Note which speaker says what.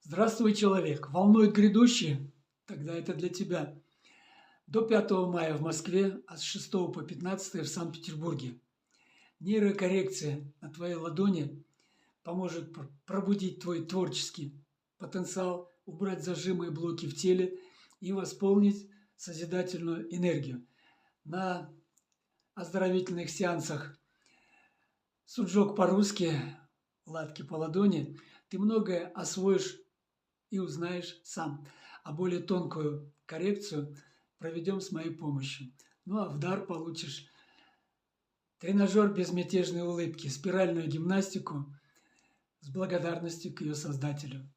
Speaker 1: Здравствуй, человек! Волнует грядущее? Тогда это для тебя. До 5 мая в Москве, а с 6 по 15 в Санкт-Петербурге. Нейрокоррекция на твоей ладони поможет пробудить твой творческий потенциал, убрать зажимы и блоки в теле и восполнить созидательную энергию. На оздоровительных сеансах суджок по-русски, латки по ладони, ты многое освоишь и узнаешь сам. А более тонкую коррекцию проведем с моей помощью. Ну а в дар получишь тренажер безмятежной улыбки, спиральную гимнастику с благодарностью к ее создателю.